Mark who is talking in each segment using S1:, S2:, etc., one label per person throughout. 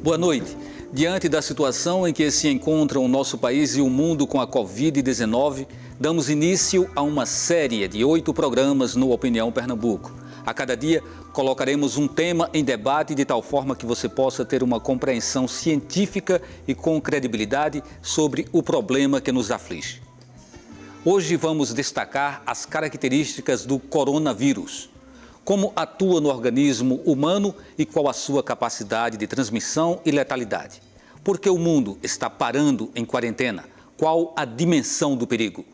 S1: Boa noite. Diante da situação em que se encontram o nosso país e o mundo com a Covid-19, damos início a uma série de 8 programas no Opinião Pernambuco. A cada dia, colocaremos um tema em debate de tal forma que você possa ter uma compreensão científica e com credibilidade sobre o problema que nos aflige. Hoje vamos destacar as características do coronavírus. Como atua no organismo humano e qual a sua capacidade de transmissão e letalidade. Por que o mundo está parando em quarentena? Qual a dimensão do perigo?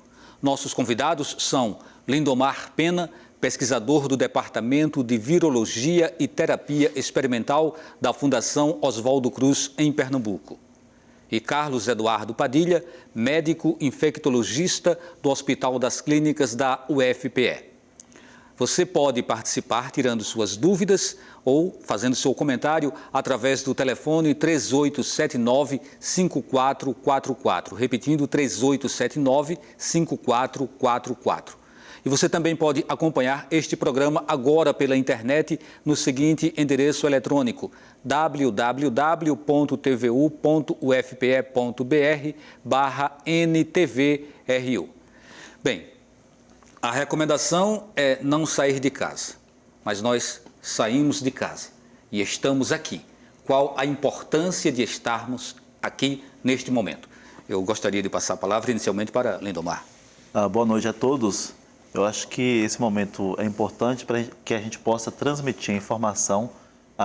S1: Nossos convidados são Lindomar Pena, pesquisador do Departamento de Virologia e Terapia Experimental da Fundação Oswaldo Cruz, em Pernambuco. E Carlos Eduardo Padilha, médico infectologista do Hospital das Clínicas da UFPE. Você pode participar tirando suas dúvidas ou fazendo seu comentário através do telefone 3879-5444, repetindo 3879-5444. E você também pode acompanhar este programa agora pela internet no seguinte endereço eletrônico: www.tvu.ufpe.br/NTVRU. Bem, a recomendação é não sair de casa, mas nós saímos de casa e estamos aqui. Qual a importância de estarmos aqui neste momento? Eu gostaria de passar a palavra inicialmente para Lindomar.
S2: Boa noite a todos. Eu acho que esse momento é importante para que a gente possa transmitir a informação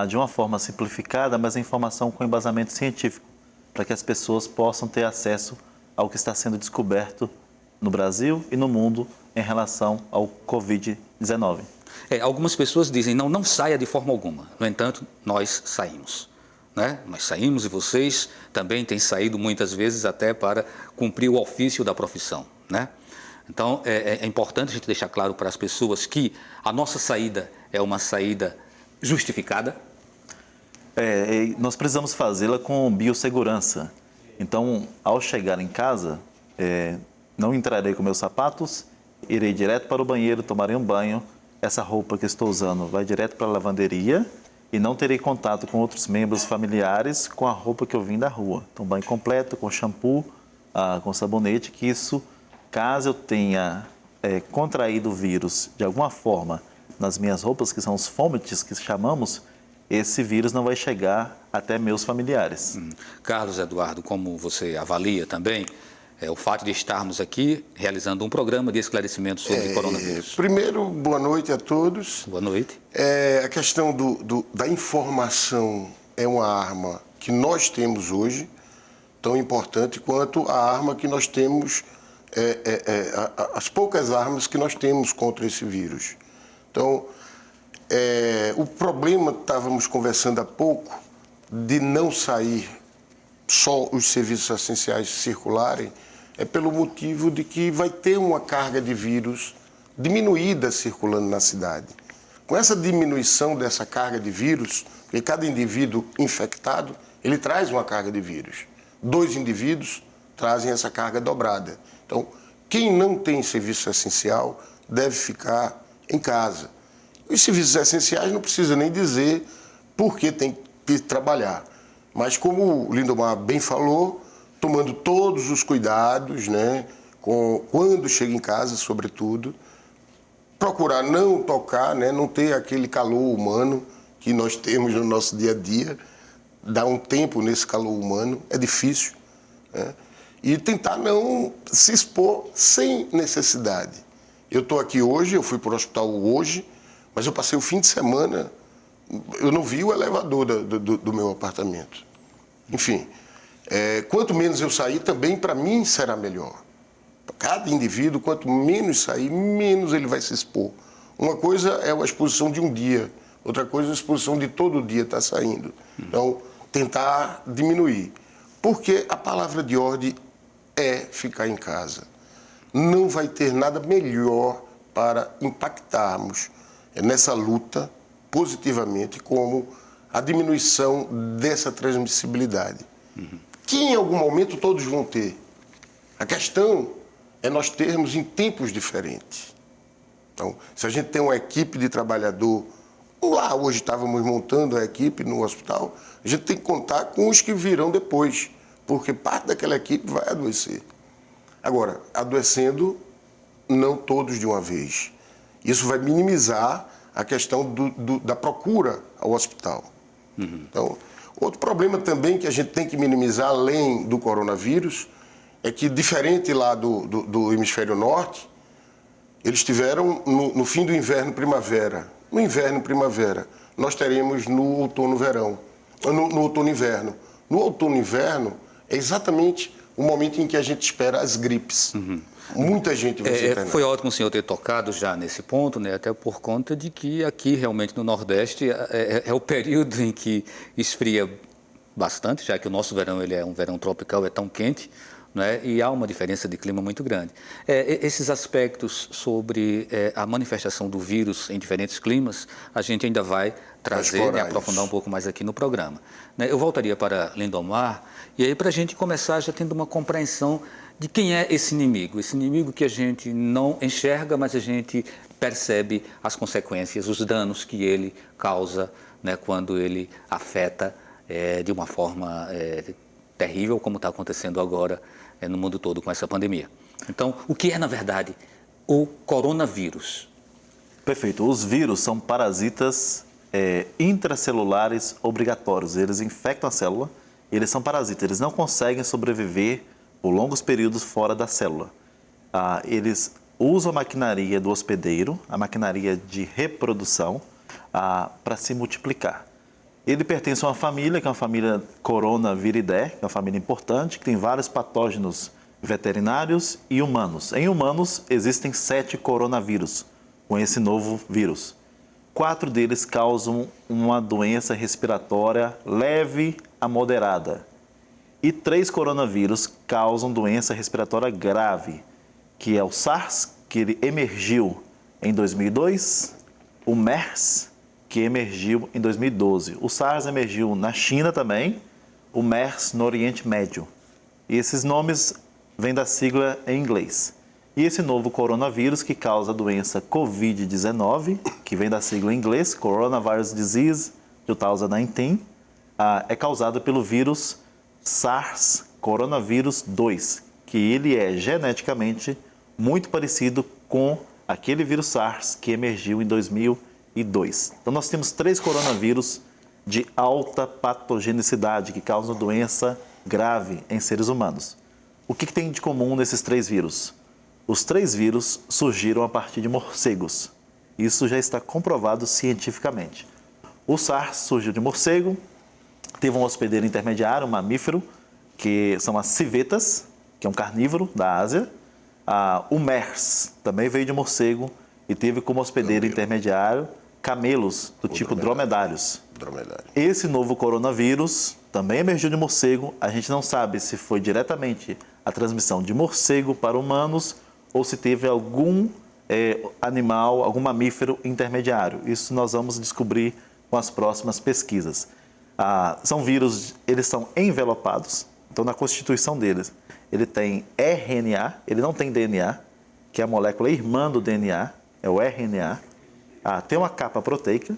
S2: de uma forma simplificada, mas a informação com embasamento científico, para que as pessoas possam ter acesso ao que está sendo descoberto no Brasil e no mundo em relação ao Covid-19.
S1: Algumas pessoas dizem, não saia de forma alguma. No entanto, nós saímos. Né? Nós saímos e vocês também têm saído muitas vezes até para cumprir o ofício da profissão. Né? Então, é importante a gente deixar claro para as pessoas que a nossa saída é uma saída justificada.
S2: Nós precisamos fazê-la com biossegurança. Então, ao chegar em casa, não entrarei com meus sapatos, irei direto para o banheiro, tomarei um banho. Essa roupa que estou usando vai direto para a lavanderia e não terei contato com outros membros familiares com a roupa que eu vim da rua. Então, banho completo, com shampoo, com sabonete, que isso, caso eu tenha contraído o vírus de alguma forma nas minhas roupas, que são os fomites que chamamos, esse vírus não vai chegar até meus familiares.
S1: Carlos Eduardo, como você avalia também o fato de estarmos aqui realizando um programa de esclarecimento sobre coronavírus?
S3: Primeiro, boa noite a todos.
S1: Boa noite.
S3: A questão da informação é uma arma que nós temos hoje, tão importante quanto a arma que nós temos, as poucas armas que nós temos contra esse vírus. Então, o problema, estávamos conversando há pouco, de não sair só os serviços essenciais circularem, é pelo motivo de que vai ter uma carga de vírus diminuída circulando na cidade. Com essa diminuição dessa carga de vírus, porque cada indivíduo infectado, ele traz uma carga de vírus. 2 indivíduos trazem essa carga dobrada. Então, quem não tem serviço essencial deve ficar em casa. Os serviços essenciais não precisa nem dizer por que tem que trabalhar. Mas como o Lindomar bem falou, tomando todos os cuidados, né, quando chega em casa, sobretudo, procurar não tocar, né, não ter aquele calor humano que nós temos no nosso dia a dia, dar um tempo nesse calor humano, é difícil, né, e tentar não se expor sem necessidade. Eu estou aqui hoje, eu fui para o hospital hoje, mas eu passei o fim de semana, eu não vi o elevador do meu apartamento. Enfim, quanto menos eu sair, também para mim será melhor. Cada indivíduo, quanto menos sair, menos ele vai se expor. Uma coisa é a exposição de um dia, outra coisa é a exposição de todo dia estar saindo. Então, tentar diminuir. Porque a palavra de ordem é ficar em casa. Não vai ter nada melhor para impactarmos nessa luta positivamente como a diminuição dessa transmissibilidade. Que em algum momento todos vão ter. A questão é nós termos em tempos diferentes. Então, se a gente tem uma equipe de trabalhador lá hoje estávamos montando a equipe no hospital, a gente tem que contar com os que virão depois, porque parte daquela equipe vai adoecer. Agora, adoecendo, não todos de uma vez. Isso vai minimizar a questão da procura ao hospital. Então, outro problema também que a gente tem que minimizar, além do coronavírus, é que, diferente lá do hemisfério norte, eles tiveram no fim do inverno, primavera. No inverno, primavera, nós teremos no outono, verão. No outono, inverno. No outono, inverno, é exatamente o momento em que a gente espera as gripes. Muita gente vai se internar.
S1: Foi ótimo o senhor ter tocado já nesse ponto, né? Até por conta de que aqui realmente no Nordeste é o período em que esfria bastante, já que o nosso verão ele é um verão tropical, é tão quente, né? E há uma diferença de clima muito grande. Esses aspectos sobre a manifestação do vírus em diferentes climas, a gente ainda vai trazer e aprofundar um pouco mais aqui no programa. Eu voltaria para Lindomar, e aí para a gente começar já tendo uma compreensão de quem é esse inimigo que a gente não enxerga, mas a gente percebe as consequências, os danos que ele causa, né, quando ele afeta de uma forma terrível, como está acontecendo agora no mundo todo com essa pandemia. Então, o que é, na verdade, o coronavírus?
S2: Perfeito. Os vírus são parasitas intracelulares obrigatórios. Eles infectam a célula, eles são parasitas, eles não conseguem sobreviver por longos períodos fora da célula. Eles usam a maquinaria do hospedeiro, a maquinaria de reprodução, para se multiplicar. Ele pertence a uma família, que é uma família Coronaviridae, que é uma família importante, que tem vários patógenos veterinários e humanos. Em humanos, existem 7 coronavírus com esse novo vírus. 4 deles causam uma doença respiratória leve a moderada. E 3 coronavírus causam doença respiratória grave, que é o SARS, que ele emergiu em 2002, o MERS, que emergiu em 2012. O SARS emergiu na China também, o MERS no Oriente Médio. E esses nomes vêm da sigla em inglês. E esse novo coronavírus, que causa a doença Covid-19, que vem da sigla em inglês, Coronavirus Disease 2019, é causado pelo vírus SARS coronavírus 2, que ele é geneticamente muito parecido com aquele vírus SARS que emergiu em 2002. Então, nós temos 3 coronavírus de alta patogenicidade que causam doença grave em seres humanos. O que tem de comum nesses 3 vírus? Os 3 vírus surgiram a partir de morcegos. Isso já está comprovado cientificamente. O SARS surgiu de morcego, teve um hospedeiro intermediário, um mamífero, que são as civetas, que é um carnívoro da Ásia. O MERS também veio de morcego e teve como hospedeiro intermediário camelos do tipo dromedários. Esse novo coronavírus também emergiu de morcego. A gente não sabe se foi diretamente a transmissão de morcego para humanos ou se teve algum animal, algum mamífero intermediário. Isso nós vamos descobrir com as próximas pesquisas. São vírus, eles são envelopados, então na constituição deles, ele tem RNA, ele não tem DNA, que é a molécula irmã do DNA, é o RNA. Tem uma capa proteica,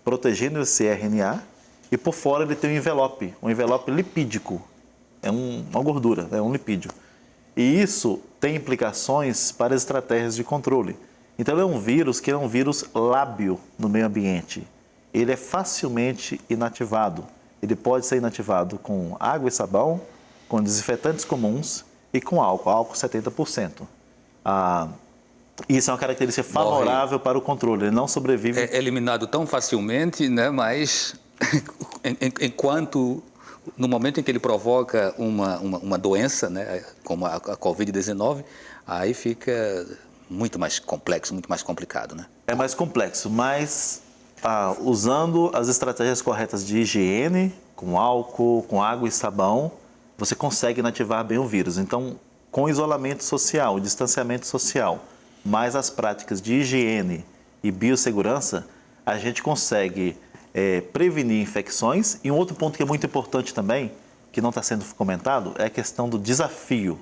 S2: protegendo esse RNA, e por fora ele tem um envelope lipídico, é uma gordura, é um lipídio. E isso tem implicações para as estratégias de controle. Então ele é um vírus que é um vírus lábil no meio ambiente. Ele é facilmente inativado. Ele pode ser inativado com água e sabão, com desinfetantes comuns e com álcool 70%. Isso é uma característica favorável para o controle, ele não sobrevive...
S1: É eliminado tão facilmente, né? Mas enquanto, no momento em que ele provoca uma doença, né? Como a Covid-19, aí fica muito mais complexo, muito mais complicado, né?
S2: É mais complexo, mas usando as estratégias corretas de higiene, com álcool, com água e sabão, você consegue inativar bem o vírus. Então, com isolamento social, distanciamento social, mais as práticas de higiene e biossegurança, a gente consegue prevenir infecções. E um outro ponto que é muito importante também, que não está sendo comentado, é a questão do desafio.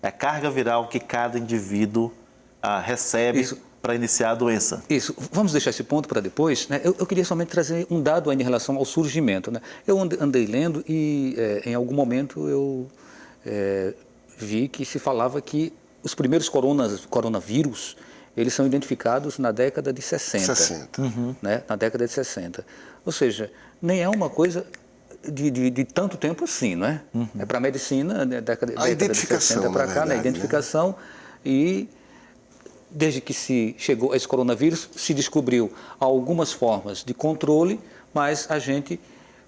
S2: É a carga viral que cada indivíduo recebe para iniciar a doença.
S1: Isso. Vamos deixar esse ponto para depois, né? Eu queria somente trazer um dado aí em relação ao surgimento, né? Eu andei lendo e em algum momento eu vi que se falava que os primeiros coronavírus, eles são identificados na década de 60. Né? Na década de 60. Ou seja, nem é uma coisa de tanto tempo assim, não é? É para a medicina, né? década de 60 para cá, né? A identificação, e desde que se chegou a esse coronavírus, se descobriu algumas formas de controle, mas a gente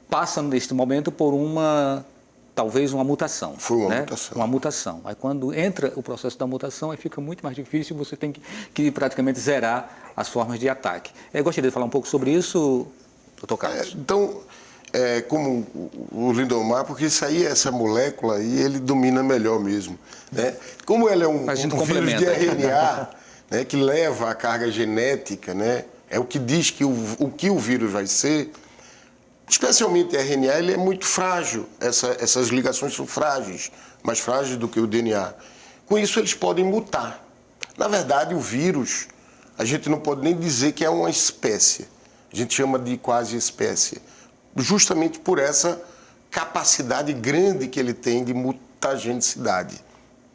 S1: passa neste momento por talvez uma mutação.
S3: Foi uma
S1: né?
S3: mutação.
S1: Uma mutação. Aí quando entra o processo da mutação, aí fica muito mais difícil, você tem que praticamente zerar as formas de ataque. Eu gostaria de falar um pouco sobre isso, doutor Carlos.
S3: Então, como o Lindomar, porque isso aí, essa molécula aí, ele domina melhor mesmo. Né? Como ela é um vírus de RNA, né, que leva a carga genética, né, é o que diz que o que o vírus vai ser. Especialmente o RNA, ele é muito frágil, essas ligações são frágeis, mais frágeis do que o DNA. Com isso, eles podem mutar. Na verdade, o vírus, a gente não pode nem dizer que é uma espécie, a gente chama de quase espécie, justamente por essa capacidade grande que ele tem de mutagenicidade.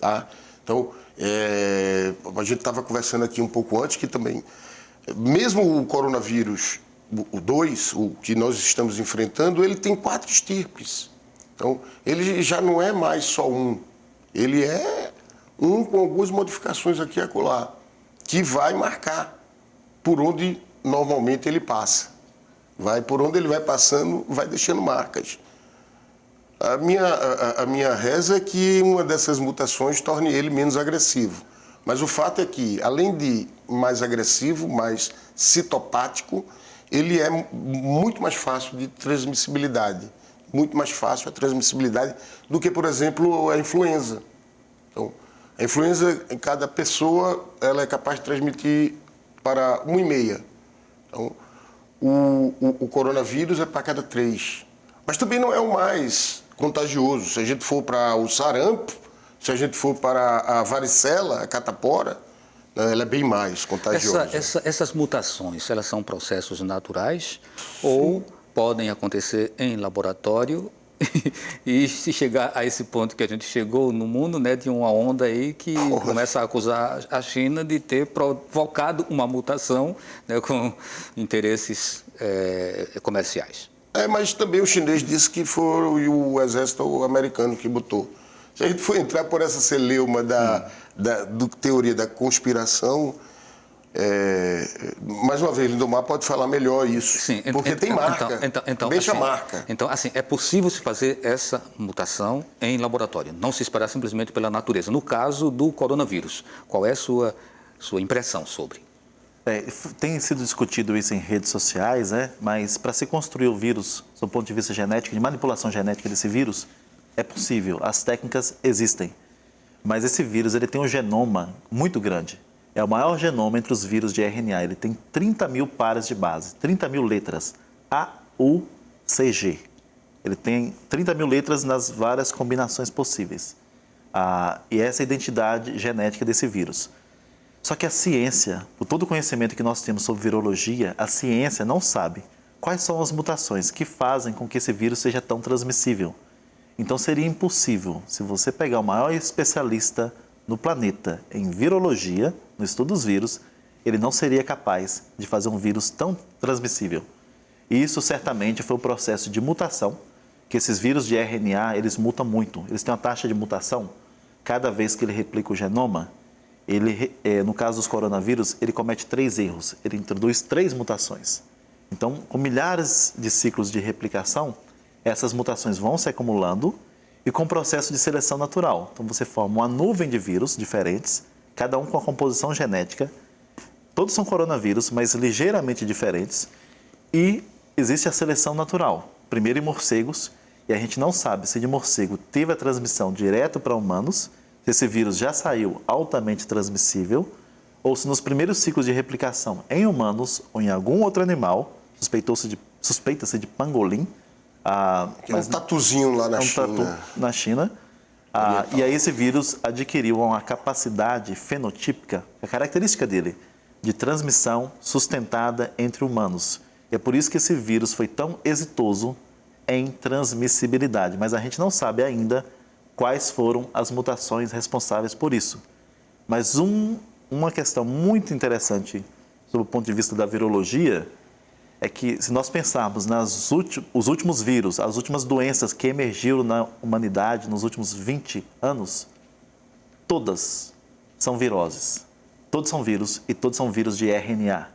S3: Tá? Então, a gente estava conversando aqui um pouco antes que também, mesmo o coronavírus, o 2, o que nós estamos enfrentando, ele tem 4 estirpes. Então, ele já não é mais só um. Ele é um com algumas modificações aqui e acolá, que vai marcar por onde normalmente ele passa. Por onde ele vai passando, vai deixando marcas. A minha reza é que uma dessas mutações torne ele menos agressivo. Mas o fato é que, além de mais agressivo, mais citopático, ele é muito mais fácil de transmissibilidade. Muito mais fácil a transmissibilidade do que, por exemplo, a influenza. Então, a influenza, em cada pessoa, ela é capaz de transmitir para 1,5. Então, o coronavírus é para cada 3. Mas também não é o mais contagioso. Se a gente for para o sarampo, se a gente for para a varicela, a catapora, ela é bem mais contagiosa.
S1: Essas mutações, elas são processos naturais ou podem acontecer em laboratório? E se chegar a esse ponto que a gente chegou no mundo, né, de uma onda aí que começa a acusar a China de ter provocado uma mutação, né, com interesses comerciais.
S3: Mas também o chinês disse que foi o exército americano que botou. Se a gente for entrar por essa celeuma do teoria da conspiração, mais uma vez, Lindomar pode falar melhor isso.
S1: Sim,
S3: porque tem marca, deixa
S1: assim,
S3: marca.
S1: Então, assim, é possível se fazer essa mutação em laboratório, não se esperar simplesmente pela natureza. No caso do coronavírus, qual é a sua impressão sobre?
S2: Tem sido discutido isso em redes sociais, né? Mas para se construir o vírus, do ponto de vista genético, de manipulação genética desse vírus, é possível, as técnicas existem. Mas esse vírus ele tem um genoma muito grande. É o maior genoma entre os vírus de RNA. Ele tem 30 mil pares de base, 30 mil letras, A, U, C, G. Ele tem 30 mil letras nas várias combinações possíveis. E essa é a identidade genética desse vírus. Só que a ciência, por todo o conhecimento que nós temos sobre virologia, a ciência não sabe quais são as mutações que fazem com que esse vírus seja tão transmissível. Então seria impossível, se você pegar o maior especialista no planeta em virologia, no estudo dos vírus, ele não seria capaz de fazer um vírus tão transmissível. E isso certamente foi o processo de mutação, que esses vírus de RNA, eles mutam muito. Eles têm uma taxa de mutação, cada vez que ele replica o genoma, no caso dos coronavírus, ele comete 3 erros. Ele introduz 3 mutações. Então, com milhares de ciclos de replicação, essas mutações vão se acumulando e com o processo de seleção natural. Então, você forma uma nuvem de vírus diferentes, cada um com a composição genética. Todos são coronavírus, mas ligeiramente diferentes. E existe a seleção natural. Primeiro em morcegos, e a gente não sabe se de morcego teve a transmissão direto para humanos, se esse vírus já saiu altamente transmissível, ou se nos primeiros ciclos de replicação em humanos ou em algum outro animal, suspeita-se de pangolim.
S3: É um tatuzinho lá na China.
S2: Tatu na China. E aí esse vírus adquiriu uma capacidade fenotípica, a característica dele, de transmissão sustentada entre humanos. E é por isso que esse vírus foi tão exitoso em transmissibilidade, mas a gente não sabe ainda quais foram as mutações responsáveis por isso. Mas uma questão muito interessante, sob o ponto de vista da virologia, é que se nós pensarmos os últimos vírus, as últimas doenças que emergiram na humanidade nos últimos 20 anos, todas são viroses. Todos são vírus e todos são vírus de RNA.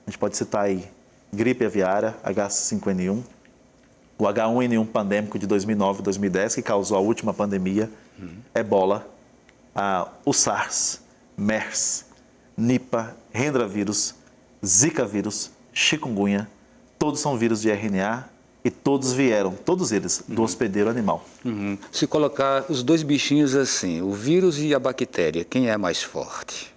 S2: A gente pode citar aí gripe aviária, H5N1, o H1N1 pandêmico de 2009 e 2010, que causou a última pandemia, Ebola, o SARS, MERS, Nipah, Hendra vírus, Zika vírus, chikungunya, todos são vírus de RNA e todos eles, do hospedeiro animal.
S1: Se colocar os dois bichinhos assim, o vírus e a bactéria, quem é mais forte?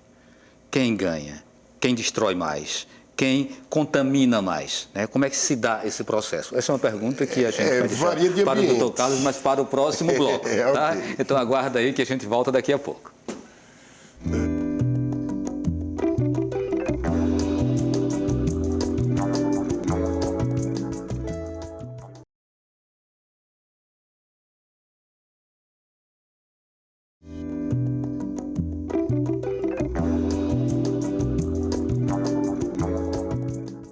S1: Quem ganha? Quem destrói mais? Quem contamina mais? Né? Como é que se dá esse processo? Essa é uma pergunta que a gente vai deixar para o Dr. Carlos, mas para o próximo bloco. Tá? Okay. Então aguarda aí que a gente volta daqui a pouco.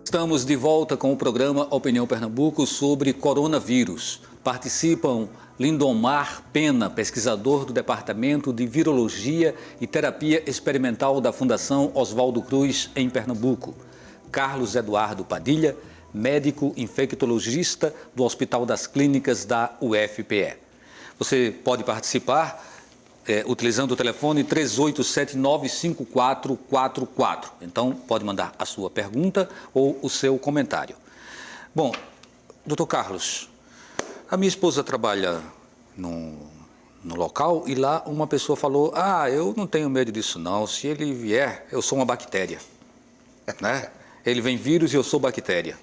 S1: Estamos de volta com o programa Opinião Pernambuco sobre coronavírus. Participam Lindomar Pena, pesquisador do Departamento de Virologia e Terapia Experimental da Fundação Oswaldo Cruz, em Pernambuco. Carlos Eduardo Padilha, médico infectologista do Hospital das Clínicas da UFPE. Você pode participar utilizando o telefone 3879-5444. Então, pode mandar a sua pergunta ou o seu comentário. Bom, doutor Carlos, a minha esposa trabalha no local e lá uma pessoa falou, eu não tenho medo disso não, se ele vier, eu sou uma bactéria. Né? Ele vem vírus e eu sou bactéria.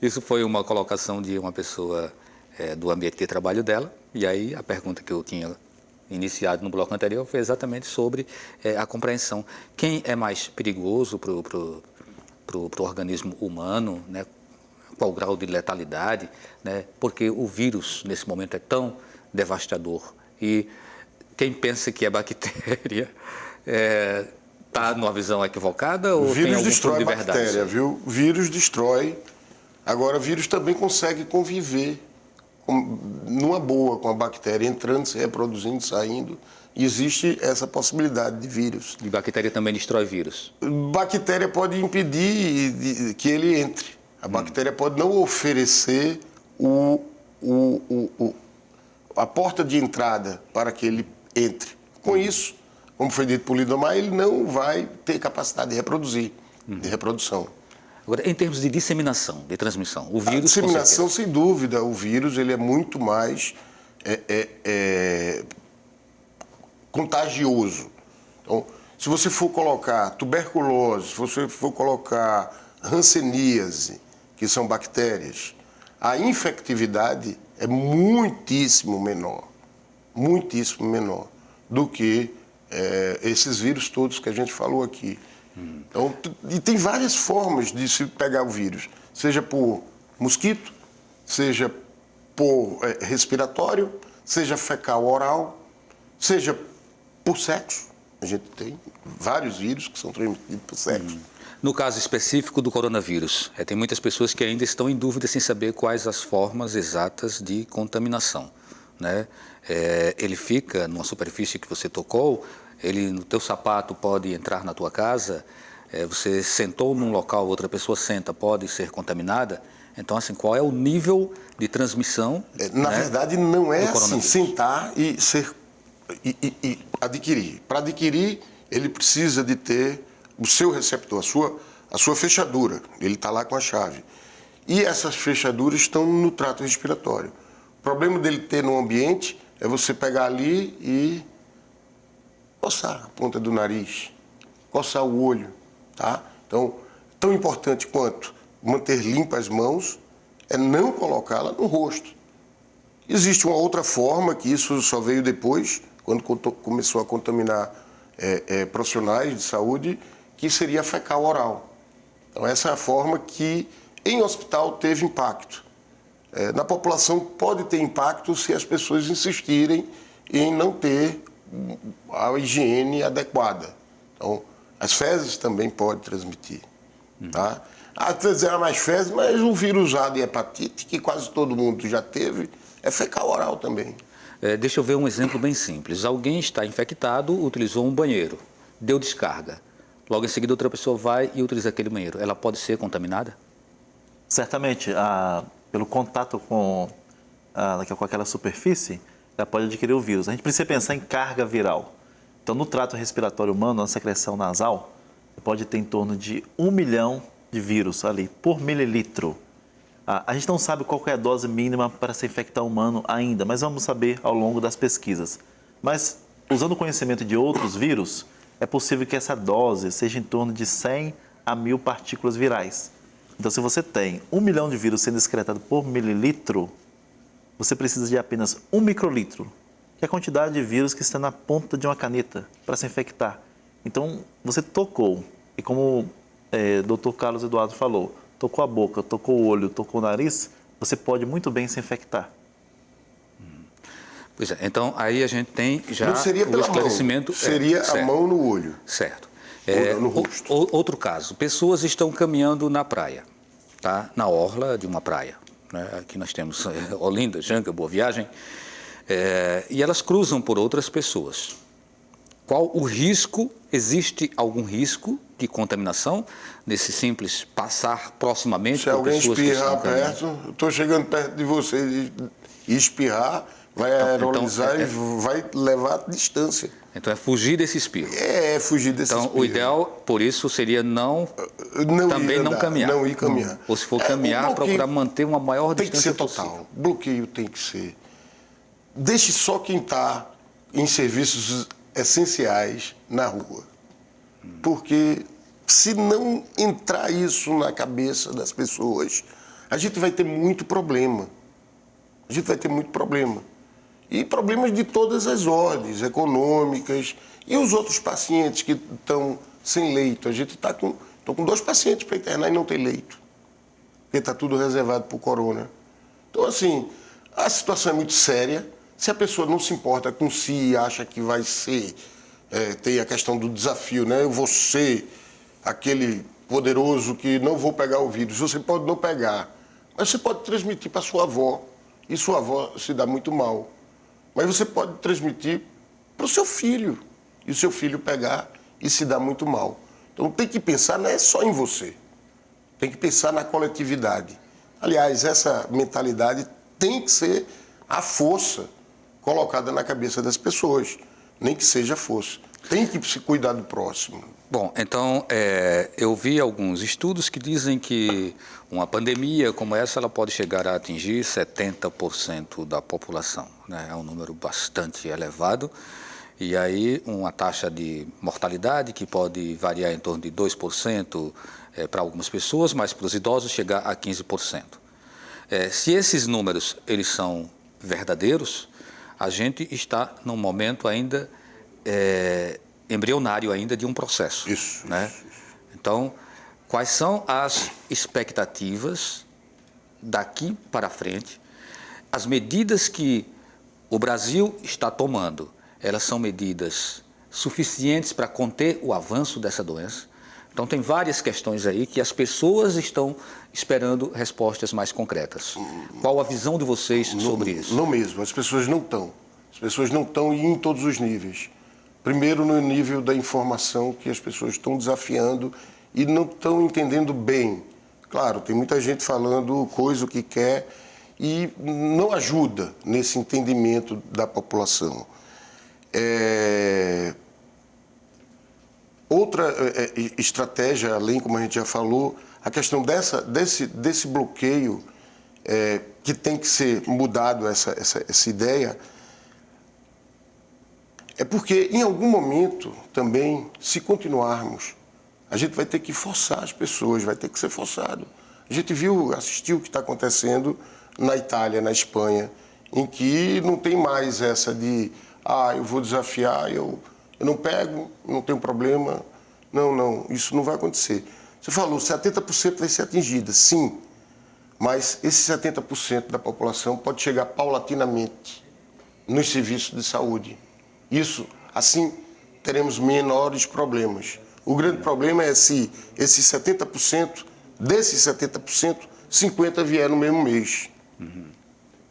S1: Isso foi uma colocação de uma pessoa do ambiente de trabalho dela, e aí a pergunta que eu tinha iniciado no bloco anterior foi exatamente sobre a compreensão. Quem é mais perigoso para o organismo humano, né? Qual o grau de letalidade, né? Porque o vírus, nesse momento, é tão devastador. E quem pensa que é bactéria está numa visão equivocada ou tem algum fundo de verdade?
S3: Bactéria, viu? O vírus destrói. Agora, o vírus também consegue conviver numa boa com a bactéria, entrando, se reproduzindo, saindo. Existe essa possibilidade de vírus.
S1: E bactéria também destrói vírus?
S3: Bactéria pode impedir que ele entre. A bactéria pode não oferecer a porta de entrada para que ele entre. Com isso, como foi dito por Lindomar, ele não vai ter capacidade de reproduzir, de reprodução.
S1: Agora, em termos de disseminação, de transmissão, o vírus...
S3: A disseminação, sem dúvida, o vírus ele é muito mais contagioso. Então, se você for colocar tuberculose, se você for colocar hanseníase, que são bactérias, a infectividade é muitíssimo menor do que esses vírus todos que a gente falou aqui. Então, e tem várias formas de se pegar o vírus, seja por mosquito, seja por respiratório, seja fecal oral, seja por sexo. A gente tem vários vírus que são transmitidos por sexo.
S1: No caso específico do coronavírus, tem muitas pessoas que ainda estão em dúvida sem saber quais as formas exatas de contaminação, né? Ele fica numa superfície que você tocou, ele no teu sapato pode entrar na tua casa, você sentou num local, outra pessoa senta, pode ser contaminada. Então, assim, qual é o nível de transmissão?
S3: Na verdade, não é assim, sentar e adquirir. Para adquirir, ele precisa de ter o seu receptor, a sua fechadura. Ele está lá com a chave. E essas fechaduras estão no trato respiratório. O problema dele ter no ambiente é você pegar ali e coçar a ponta do nariz, coçar o olho, tá? Então, tão importante quanto manter limpas as mãos é não colocá-la no rosto. Existe uma outra forma, que isso só veio depois, quando começou a contaminar profissionais de saúde, que seria a fecal oral. Então, essa é a forma que, em hospital, teve impacto. Na população, pode ter impacto se as pessoas insistirem em não ter a higiene adequada. Então, as fezes também podem transmitir. Tá? Às vezes é mais fezes, mas o vírus A de hepatite, que quase todo mundo já teve, é fecal oral também.
S1: Deixa eu ver um exemplo bem simples. Alguém está infectado, utilizou um banheiro, deu descarga. Logo em seguida, outra pessoa vai e utiliza aquele banheiro. Ela pode ser contaminada?
S2: Certamente, pelo contato com aquela superfície, ela pode adquirir o vírus. A gente precisa pensar em carga viral. Então, no trato respiratório humano, na secreção nasal, pode ter em torno de 1 milhão de vírus ali por mililitro. A gente não sabe qual é a dose mínima para se infectar humano ainda, mas vamos saber ao longo das pesquisas. Mas, usando o conhecimento de outros vírus, é possível que essa dose seja em torno de 100 a 1000 partículas virais. Então, se você tem 1 milhão de vírus sendo excretado por mililitro, você precisa de apenas 1 microlitro, que é a quantidade de vírus que está na ponta de uma caneta para se infectar. Então, você tocou, e como o Dr. Carlos Eduardo falou, tocou a boca, tocou o olho, tocou o nariz, você pode muito bem se infectar.
S1: Pois é, então aí a gente tem já
S3: não seria
S1: o esclarecimento.
S3: Mão, seria a mão no olho.
S1: Certo.
S3: No rosto.
S1: Outro caso, pessoas estão caminhando na praia, tá? Na orla de uma praia. Né? Aqui nós temos Olinda, Janga, Boa Viagem, e elas cruzam por outras pessoas. Qual o risco? Existe algum risco de contaminação nesse simples passar proximamente
S3: se
S1: por
S3: alguém
S1: pessoas que estão
S3: espirrar perto, eu estou chegando perto de você e espirrar, vai aerolizar e vai levar a distância.
S1: Então é fugir desse espirro.
S3: Fugir desse espirro.
S1: Então o ideal, por isso, seria não caminhar.
S3: Não ir caminhar.
S1: Ou se for caminhar, procurar manter uma maior distância
S3: possível. Tem que ser total. Bloqueio tem que ser. Deixe só quem está em serviços essenciais na rua. Porque se não entrar isso na cabeça das pessoas, a gente vai ter muito problema. E problemas de todas as ordens, econômicas, e os outros pacientes que estão sem leito. A gente está com 2 pacientes para internar e não tem leito, porque está tudo reservado para o corona. Então, assim, a situação é muito séria. Se a pessoa não se importa com si e acha que vai ser, tem a questão do desafio, né? Eu vou ser aquele poderoso que não vou pegar o vírus. Você pode não pegar, mas você pode transmitir para sua avó, e sua avó se dá muito mal. Mas você pode transmitir para o seu filho, e o seu filho pegar e se dar muito mal. Então tem que pensar, não é só em você, tem que pensar na coletividade. Aliás, essa mentalidade tem que ser a força colocada na cabeça das pessoas, nem que seja força. Tem que se cuidar do próximo.
S1: Bom, então, eu vi alguns estudos que dizem que uma pandemia como essa ela pode chegar a atingir 70% da população, né? É um número bastante elevado. E aí uma taxa de mortalidade que pode variar em torno de 2% para algumas pessoas, mas para os idosos chegar a 15%. Se esses números eles são verdadeiros, a gente está num momento ainda embrionário ainda de um processo.
S3: Isso,
S1: né?
S3: Isso.
S1: Então, quais são as expectativas daqui para frente? As medidas que o Brasil está tomando, elas são medidas suficientes para conter o avanço dessa doença? Então, tem várias questões aí que as pessoas estão esperando respostas mais concretas. Qual a visão de vocês sobre isso?
S3: Não mesmo, as pessoas não estão. As pessoas não estão e em todos os níveis. Primeiro, no nível da informação, que as pessoas estão desafiando e não estão entendendo bem. Claro, tem muita gente falando coisa o que quer e não ajuda nesse entendimento da população. Outra estratégia, além, como a gente já falou, a questão desse bloqueio, que tem que ser mudado essa ideia, é porque, em algum momento, também, se continuarmos, a gente vai ter que forçar as pessoas, vai ter que ser forçado. A gente assistiu o que está acontecendo na Itália, na Espanha, em que não tem mais essa de, eu vou desafiar, eu não pego, não tenho problema, não, isso não vai acontecer. Você falou, 70% vai ser atingida, sim, mas esse 70% da população pode chegar paulatinamente nos serviços de saúde. Isso, assim, teremos menores problemas. O grande problema é se esses 70%, desses 70%, 50% vier no mesmo mês.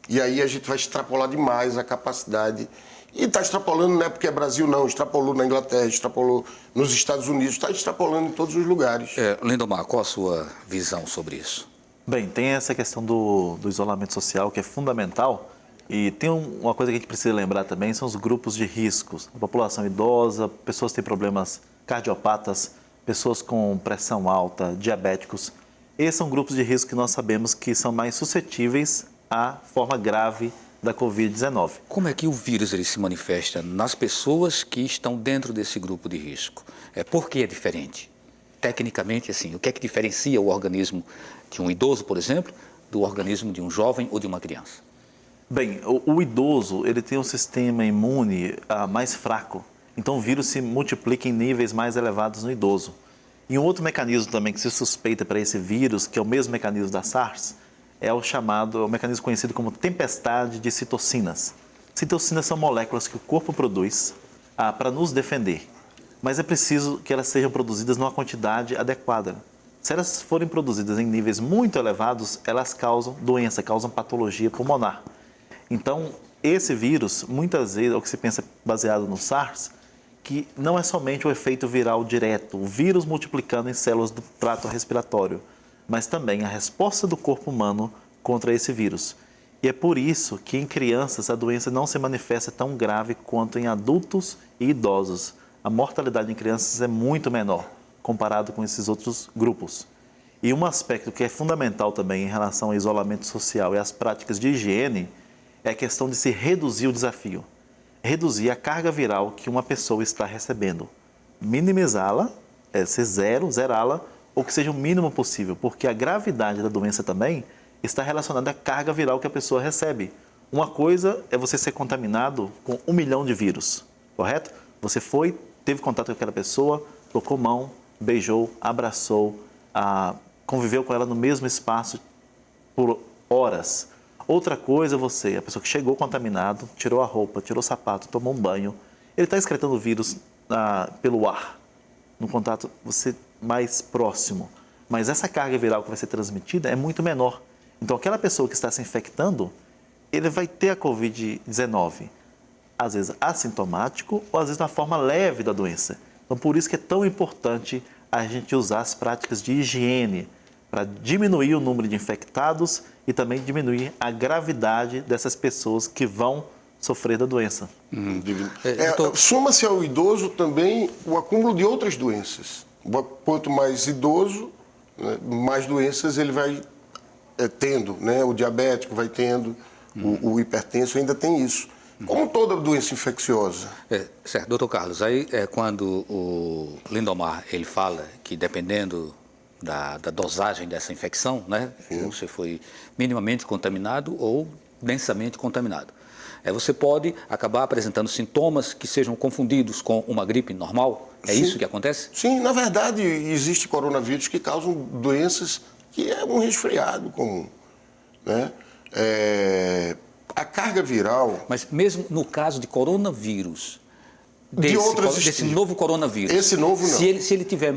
S3: E aí a gente vai extrapolar demais a capacidade. E está extrapolando, não é porque é Brasil, não. Extrapolou na Inglaterra, extrapolou nos Estados Unidos, está extrapolando em todos os lugares.
S1: Lindomar, qual a sua visão sobre isso?
S2: Bem, tem essa questão do isolamento social, que é fundamental. E tem uma coisa que a gente precisa lembrar também, são os grupos de riscos. A população idosa, pessoas que têm problemas cardiopatas, pessoas com pressão alta, diabéticos. Esses são grupos de risco que nós sabemos que são mais suscetíveis à forma grave da Covid-19.
S1: Como é que o vírus ele se manifesta nas pessoas que estão dentro desse grupo de risco? Por que é diferente? Tecnicamente, assim, o que é que diferencia o organismo de um idoso, por exemplo, do organismo de um jovem ou de uma criança?
S2: Bem, o idoso ele tem um sistema imune mais fraco, então o vírus se multiplica em níveis mais elevados no idoso. E um outro mecanismo também que se suspeita para esse vírus, que é o mesmo mecanismo da SARS, é o mecanismo conhecido como tempestade de citocinas. Citocinas são moléculas que o corpo produz para nos defender, mas é preciso que elas sejam produzidas numa quantidade adequada. Se elas forem produzidas em níveis muito elevados, elas causam doença, causam patologia pulmonar. Então, esse vírus, muitas vezes, é o que se pensa baseado no SARS, que não é somente o efeito viral direto, o vírus multiplicando em células do trato respiratório, mas também a resposta do corpo humano contra esse vírus. E é por isso que em crianças a doença não se manifesta tão grave quanto em adultos e idosos. A mortalidade em crianças é muito menor comparado com esses outros grupos. E um aspecto que é fundamental também em relação ao isolamento social e às práticas de higiene é a questão de se reduzir o desafio. Reduzir a carga viral que uma pessoa está recebendo. Minimizá-la, ser zerá-la, ou que seja o mínimo possível, porque a gravidade da doença também está relacionada à carga viral que a pessoa recebe. Uma coisa é você ser contaminado com 1 milhão de vírus, correto? Você teve contato com aquela pessoa, tocou mão, beijou, abraçou, conviveu com ela no mesmo espaço por horas. Outra coisa é a pessoa que chegou contaminado, tirou a roupa, tirou o sapato, tomou um banho. Ele está excretando o vírus pelo ar, no contato mais próximo. Mas essa carga viral que vai ser transmitida é muito menor. Então, aquela pessoa que está se infectando, ele vai ter a Covid-19, às vezes assintomático ou às vezes na forma leve da doença. Então, por isso que é tão importante a gente usar as práticas de higiene para diminuir o número de infectados e também diminuir a gravidade dessas pessoas que vão sofrer da doença.
S3: Soma-se ao idoso também o acúmulo de outras doenças. Quanto mais idoso, mais doenças ele vai tendo, né? O diabético vai tendo, o hipertenso ainda tem isso. Como toda doença infecciosa.
S1: Certo, doutor Carlos, aí é quando o Lindomar ele fala que dependendo da dosagem dessa infecção, né? Você foi minimamente contaminado ou densamente contaminado. Você pode acabar apresentando sintomas que sejam confundidos com uma gripe normal? É isso que acontece?
S3: Sim, na verdade, existe coronavírus que causam doenças que é um resfriado comum, né? A carga viral...
S1: Mas mesmo no caso de coronavírus, desse novo coronavírus...
S3: Esse novo não.
S1: Se ele tiver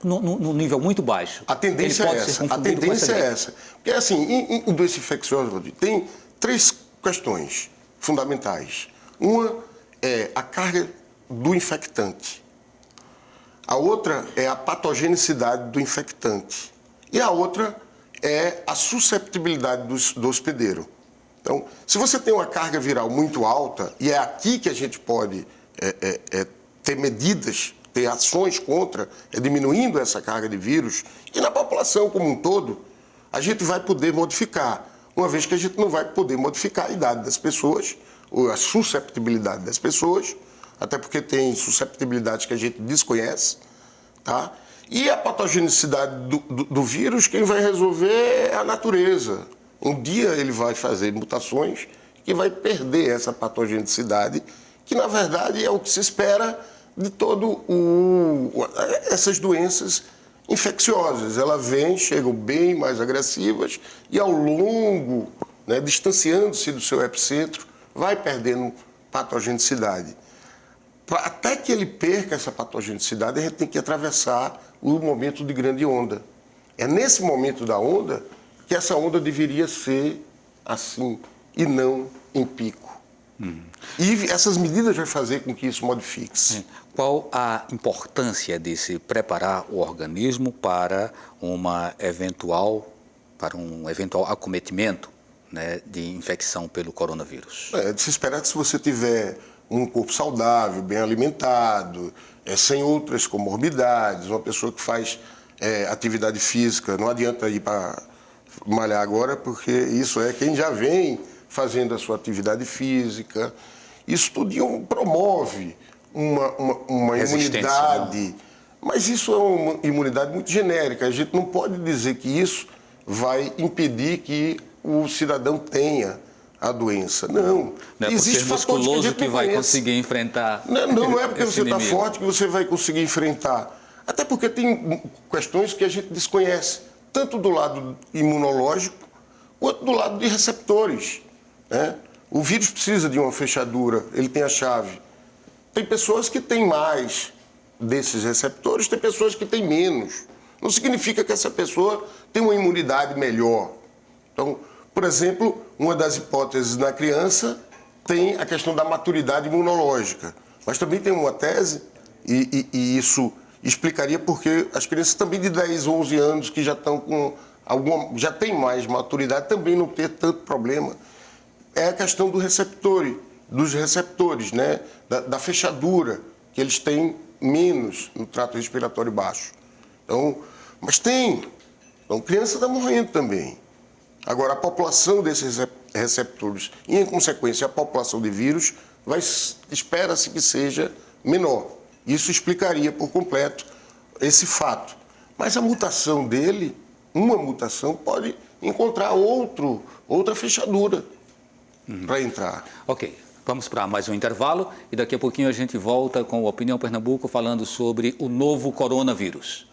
S1: num nível muito baixo,
S3: a tendência
S1: ele pode ser confundido.
S3: A tendência é essa. Porque, assim, em doença infecciosa, tem 3 questões fundamentais. Uma é a carga do infectante. A outra é a patogenicidade do infectante. E a outra é a susceptibilidade do hospedeiro. Então, se você tem uma carga viral muito alta, e é aqui que a gente pode ter medidas, ter ações contra, diminuindo essa carga de vírus, e na população como um todo, a gente vai poder modificar, uma vez que a gente não vai poder modificar a idade das pessoas, ou a susceptibilidade das pessoas, até porque tem susceptibilidades que a gente desconhece, tá? E a patogenicidade do vírus, quem vai resolver é a natureza. Um dia ele vai fazer mutações que vai perder essa patogenicidade, que na verdade é o que se espera de essas doenças infecciosas. Elas chegam bem mais agressivas e ao longo, né, distanciando-se do seu epicentro, vai perdendo patogenicidade. Até que ele perca essa patogenicidade, a gente tem que atravessar o momento de grande onda. É nesse momento da onda que essa onda deveria ser assim e não em pico. E essas medidas vão fazer com que isso modifique-se.
S1: Qual a importância de se preparar o organismo para um eventual acometimento, né, de infecção pelo coronavírus?
S3: É de se esperar que, se você tiver um corpo saudável, bem alimentado, sem outras comorbidades, uma pessoa que faz atividade física, não adianta ir para malhar agora, porque isso é quem já vem fazendo a sua atividade física. Isso tudo promove uma imunidade, mas isso é uma imunidade muito genérica. A gente não pode dizer que isso vai impedir que o cidadão tenha a doença. Não.
S1: Não é
S3: Existe
S1: por ser musculoso que vai conseguir enfrentar.
S3: Não é porque você está forte que você vai conseguir enfrentar. Até porque tem questões que a gente desconhece, tanto do lado imunológico quanto do lado de receptores, né? O vírus precisa de uma fechadura, ele tem a chave. Tem pessoas que têm mais desses receptores, tem pessoas que têm menos. Não significa que essa pessoa tem uma imunidade melhor. Então, por exemplo, uma das hipóteses na criança tem a questão da maturidade imunológica. Mas também tem uma tese, e isso explicaria porque as crianças também de 10, 11 anos que já estão com já têm mais maturidade, também não ter tanto problema. É a questão dos receptores, né? Da fechadura, que eles têm menos no trato respiratório baixo. Então, mas tem. Então, criança está morrendo também. Agora, a população desses receptores e, em consequência, a população de vírus, espera-se que seja menor. Isso explicaria por completo esse fato. Mas a mutação dele, uma mutação, pode encontrar outra fechadura para entrar.
S1: Ok, vamos para mais um intervalo e daqui a pouquinho a gente volta com o Opinião Pernambuco falando sobre o novo coronavírus.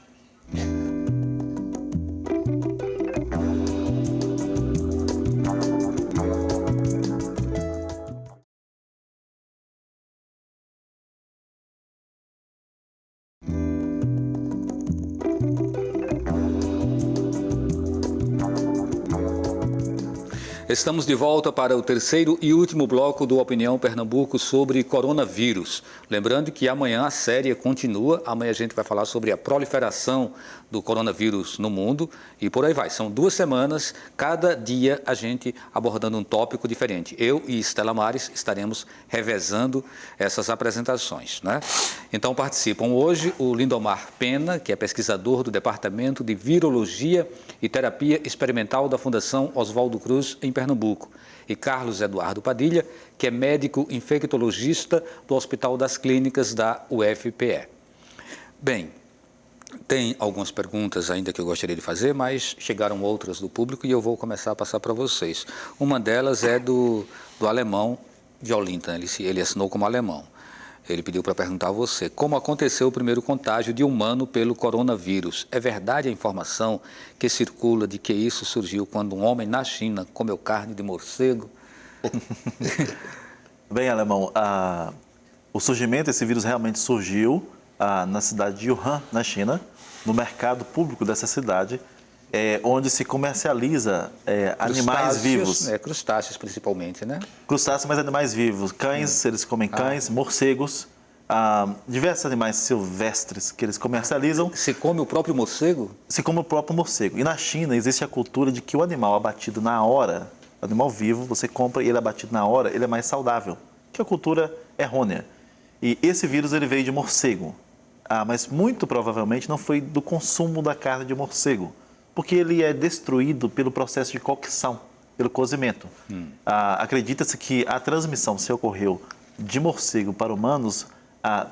S1: Estamos de volta para o terceiro e último bloco do Opinião Pernambuco sobre coronavírus. Lembrando que amanhã a série continua, amanhã a gente vai falar sobre a proliferação do coronavírus no mundo e por aí vai. São 2 semanas, cada dia a gente abordando um tópico diferente. Eu e Estela Mares estaremos revezando essas apresentações, né? Então participam hoje o Lindomar Pena, que é pesquisador do Departamento de Virologia e Terapia Experimental da Fundação Oswaldo Cruz, em Pernambuco, e Carlos Eduardo Padilha, que é médico infectologista do Hospital das Clínicas da UFPE. Bem, tem algumas perguntas ainda que eu gostaria de fazer, mas chegaram outras do público e eu vou começar a passar para vocês. Uma delas é do alemão de Olinda, ele assinou como alemão. Ele pediu para perguntar a você, como aconteceu o primeiro contágio de humano pelo coronavírus? É verdade a informação que circula de que isso surgiu quando um homem na China comeu carne de morcego?
S2: Bem, alemão, o surgimento desse vírus realmente surgiu na cidade de Wuhan, na China, no mercado público dessa cidade, onde se comercializa animais vivos.
S1: Crustáceos principalmente, né?
S2: Crustáceos, mas animais vivos. Cães, eles comem cães, morcegos, diversos animais silvestres que eles comercializam.
S1: Se come o próprio morcego?
S2: Se come o próprio morcego. E na China existe a cultura de que o animal abatido na hora, o animal vivo, você compra e ele é abatido na hora, ele é mais saudável. Que é a cultura errônea. E esse vírus ele veio de morcego. Mas muito provavelmente não foi do consumo da carne de morcego, porque ele é destruído pelo processo de cocção, pelo cozimento. Acredita-se que a transmissão se ocorreu de morcego para humanos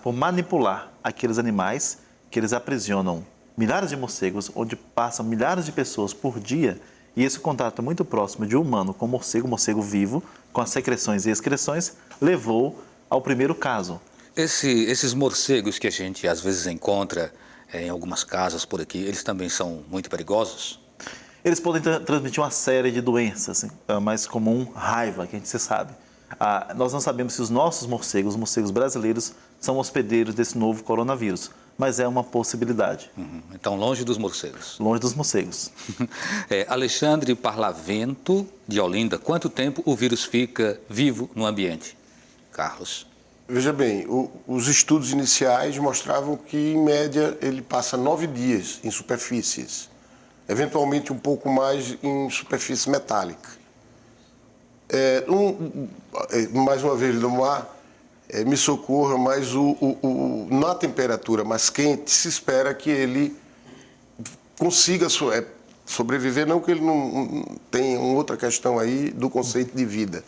S2: por manipular aqueles animais que eles aprisionam milhares de morcegos, onde passam milhares de pessoas por dia, e esse contato muito próximo de humano com morcego vivo, com as secreções e excreções, levou ao primeiro caso.
S1: Esses morcegos que a gente às vezes encontra em algumas casas por aqui, eles também são muito perigosos?
S2: Eles podem transmitir uma série de doenças, a mais comum, raiva, que a gente se sabe. Nós não sabemos se os nossos morcegos, os morcegos brasileiros, são hospedeiros desse novo coronavírus, mas é uma possibilidade.
S1: Então, longe dos morcegos.
S2: Longe dos morcegos.
S1: Alexandre Parlavento, de Olinda, quanto tempo o vírus fica vivo no ambiente? Carlos.
S3: Veja bem, os estudos iniciais mostravam que, em média, ele passa 9 dias em superfícies, eventualmente um pouco mais em superfície metálica. Mais uma vez, Domar, me socorra, mas na temperatura mais quente se espera que ele consiga sobreviver, não que ele não tenha outra questão aí do conceito de vida,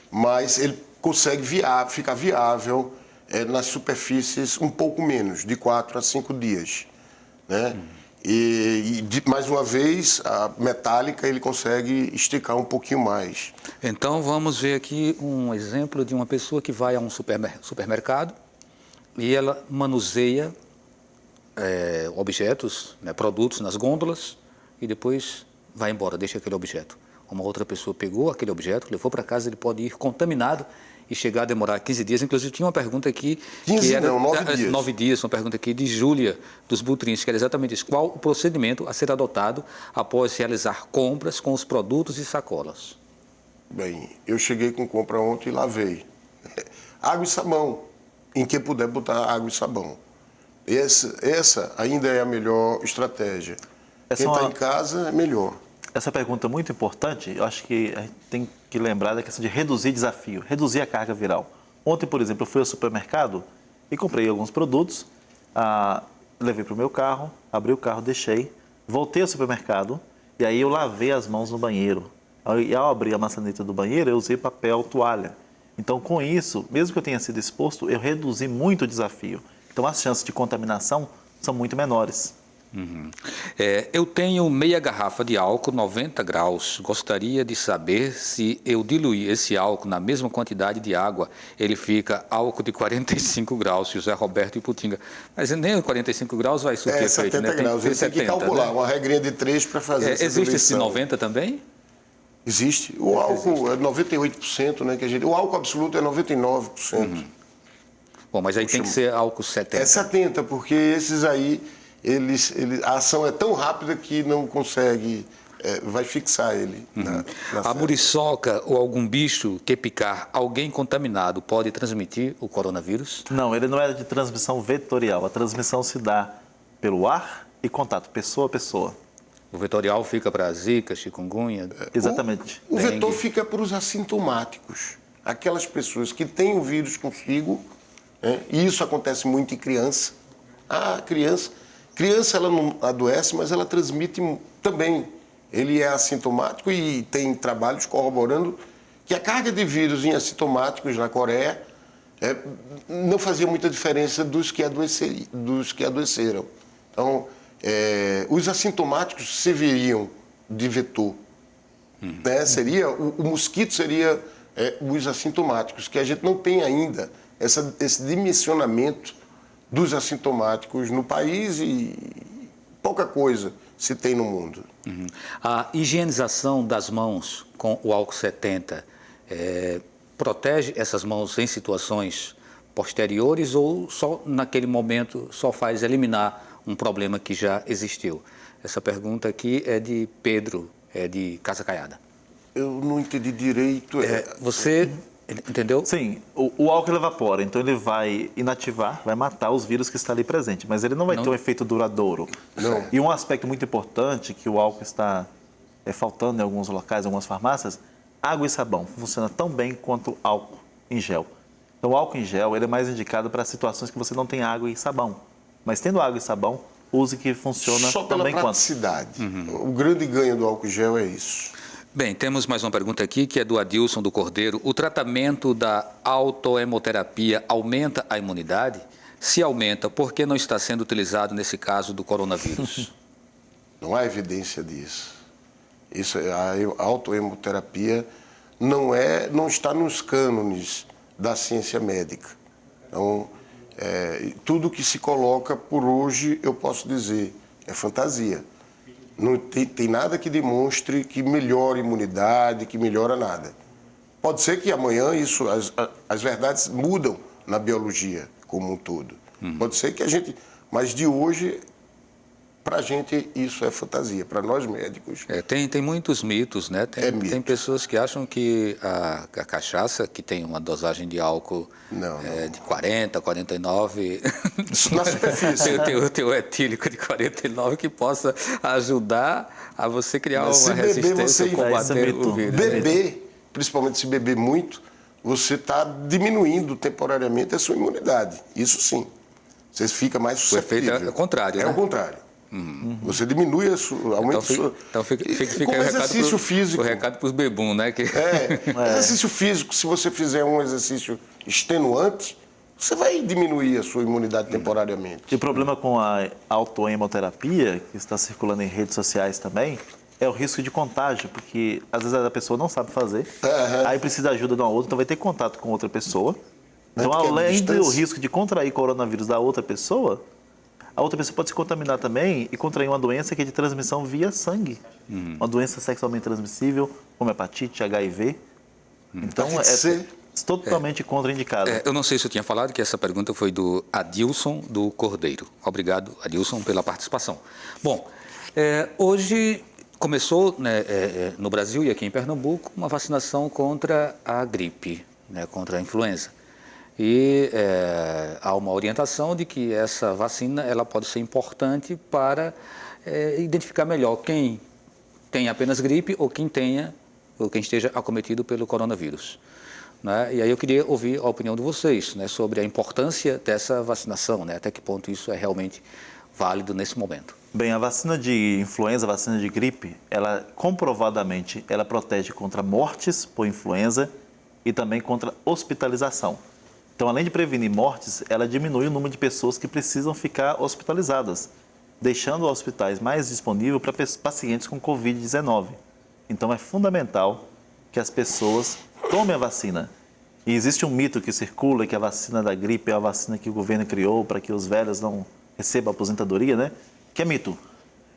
S3: mas ele consegue ficar viável nas superfícies um pouco menos, de 4 a 5 dias, né? Mais uma vez, a metálica ele consegue esticar um pouquinho mais.
S1: Então, vamos ver aqui um exemplo de uma pessoa que vai a um supermercado e ela manuseia objetos, né, produtos nas gôndolas e depois vai embora, deixa aquele objeto. Uma outra pessoa pegou aquele objeto, levou para casa, ele pode ir contaminado e chegar a demorar 15 dias. Inclusive, tinha uma pergunta aqui...
S3: 15 não, 9 dias.
S1: 9 dias, uma pergunta aqui de Júlia, dos Butrins, que era exatamente isso. Qual o procedimento a ser adotado após realizar compras com os produtos e sacolas?
S3: Bem, eu cheguei com compra ontem e lavei. Água e sabão, em que puder botar água e sabão. Essa ainda é a melhor estratégia. Quem está em casa é melhor.
S2: Essa pergunta é muito importante. Eu acho que a gente tem que lembrar da questão de reduzir desafio, reduzir a carga viral. Ontem, por exemplo, eu fui ao supermercado e comprei alguns produtos, levei para o meu carro, abri o carro, deixei, voltei ao supermercado e aí eu lavei as mãos no banheiro. E ao abrir a maçaneta do banheiro, eu usei papel toalha. Então, com isso, mesmo que eu tenha sido exposto, eu reduzi muito o desafio. Então, as chances de contaminação são muito menores.
S1: Eu tenho meia garrafa de álcool 90 graus. Gostaria de saber se eu diluir esse álcool na mesma quantidade de água, ele fica álcool de 45 graus, José Roberto Iputinga. Mas nem 45 graus vai surtir efeito,
S3: 70
S1: né?
S3: graus, ele tem que calcular, né? Uma regrinha de 3 para fazer essa
S1: Existe esse
S3: diluição.
S1: 90 também?
S3: Existe. O álcool é 98%, né? O álcool absoluto é 99%.
S1: Bom, mas aí tem que ser álcool 70.
S3: É 70%, porque esses aí... a ação é tão rápida que não consegue, vai fixar ele.
S1: A muriçoca ou algum bicho que picar alguém contaminado pode transmitir o coronavírus?
S2: Não, ele não é de transmissão vetorial. A transmissão se dá pelo ar e contato, pessoa a pessoa.
S1: O vetorial fica para zika, chikungunya?
S2: Exatamente.
S3: O vetor fica para os assintomáticos. Aquelas pessoas que têm o vírus consigo, e isso acontece muito em criança. A criança ela não adoece, mas ela transmite também. Ele é assintomático e tem trabalhos corroborando que a carga de vírus em assintomáticos na Coreia não fazia muita diferença dos que adoeceram. Então, os assintomáticos serviriam de vetor. Né? O mosquito seria os assintomáticos, que a gente não tem ainda esse dimensionamento dos assintomáticos no país e pouca coisa se tem no mundo.
S1: A higienização das mãos com o álcool 70 protege essas mãos em situações posteriores ou só naquele momento só faz eliminar um problema que já existiu? Essa pergunta aqui é de Pedro, de Casa Caiada.
S3: Eu não entendi direito.
S1: Você... Entendeu?
S2: Sim, o álcool evapora, então ele vai inativar, vai matar os vírus que estão ali presentes, mas ele não vai ter um efeito duradouro.
S3: Não.
S2: E um aspecto muito importante que o álcool está faltando em alguns locais, em algumas farmácias, água e sabão. Funciona tão bem quanto álcool em gel. Então o álcool em gel ele é mais indicado para situações que você não tem água e sabão. Mas tendo água e sabão, use que funciona
S3: só
S2: tão
S3: pela
S2: bem quanto.
S3: praticidade. O grande ganho do álcool gel é isso.
S1: Bem, temos mais uma pergunta aqui, que é do Adilson do Cordeiro. O tratamento da autohemoterapia aumenta a imunidade? Se aumenta, por que não está sendo utilizado nesse caso do coronavírus?
S3: Não há evidência disso. A autohemoterapia não está nos cânones da ciência médica. Então, Tudo que se coloca por hoje, eu posso dizer, é fantasia. Não tem nada que demonstre que melhora a imunidade, que melhora nada. Pode ser que amanhã as verdades mudam na biologia como um todo. Pode ser que a gente... Mas de hoje, para a gente, isso é fantasia. Para nós médicos...
S1: Tem muitos mitos, né?
S3: Mito.
S1: Tem pessoas que acham que a cachaça, que tem uma dosagem de álcool de 40, 49...
S3: Na superfície.
S1: Tem o etílico de 49 que possa ajudar a você criar uma resistência a combater o vírus.
S3: Beber, principalmente se beber muito, você está diminuindo temporariamente a sua imunidade. Isso sim. Você fica mais suscetível.
S1: O efeito é o contrário, né?
S3: É o contrário. Você diminui a sua... Aumenta
S1: então fica
S3: o exercício físico.
S1: O recado para os bebum, né?
S3: Exercício físico, se você fizer um exercício extenuante, você vai diminuir a sua imunidade temporariamente.
S2: E o problema com a autohemoterapia, que está circulando em redes sociais também, é o risco de contágio, porque às vezes a pessoa não sabe fazer, aí precisa de ajuda de uma outra, então vai ter contato com outra pessoa. Então, além do risco de contrair coronavírus da outra pessoa, a outra pessoa pode se contaminar também e contrair uma doença que é de transmissão via sangue. Uma doença sexualmente transmissível, como hepatite, HIV. Então, é totalmente contraindicado.
S1: Eu não sei se eu tinha falado que essa pergunta foi do Adilson do Cordeiro. Obrigado, Adilson, pela participação. Bom, hoje começou no Brasil e aqui em Pernambuco uma vacinação contra a gripe, contra a influenza. E há uma orientação de que essa vacina ela pode ser importante para identificar melhor quem tem apenas gripe ou quem esteja acometido pelo coronavírus. Né? E aí eu queria ouvir a opinião de vocês, né, sobre a importância dessa vacinação, né, até que ponto isso é realmente válido nesse momento.
S2: Bem, a vacina de influenza, a vacina de gripe, ela comprovadamente ela protege contra mortes por influenza e também contra hospitalização. Então, além de prevenir mortes, ela diminui o número de pessoas que precisam ficar hospitalizadas, deixando os hospitais mais disponíveis para pacientes com Covid-19. Então, é fundamental que as pessoas tomem a vacina. E existe um mito que circula que a vacina da gripe é a vacina que o governo criou para que os velhos não recebam aposentadoria, né? Que é mito.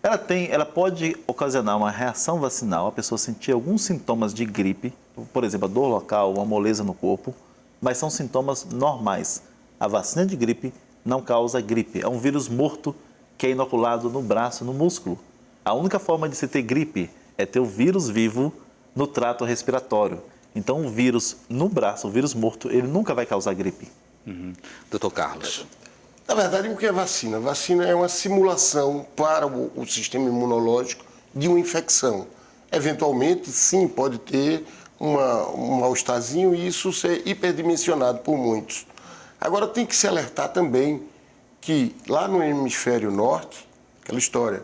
S2: Ela pode ocasionar uma reação vacinal, a pessoa sentir alguns sintomas de gripe, por exemplo, a dor local, uma moleza no corpo, mas são sintomas normais. A vacina de gripe não causa gripe. É um vírus morto que é inoculado no braço, no músculo. A única forma de se ter gripe é ter o vírus vivo no trato respiratório. Então, o vírus no braço, o vírus morto, ele nunca vai causar gripe.
S1: Doutor Carlos.
S3: Na verdade, o que é vacina? A vacina é uma simulação para o sistema imunológico de uma infecção. Eventualmente, sim, pode ter um mal-estarzinho e isso ser hiperdimensionado por muitos. Agora, tem que se alertar também que lá no hemisfério norte, aquela história,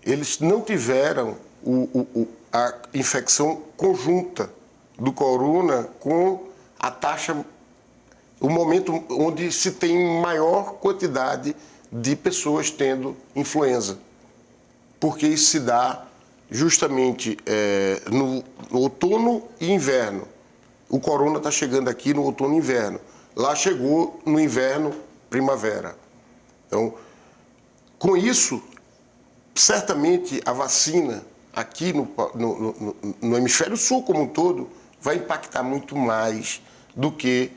S3: eles não tiveram a infecção conjunta do corona com a taxa, o momento onde se tem maior quantidade de pessoas tendo influenza. Porque isso se dá justamente no outono e inverno. O corona está chegando aqui no outono e inverno. Lá chegou no inverno, primavera. Então, com isso, certamente a vacina aqui no hemisfério sul como um todo vai impactar muito mais do que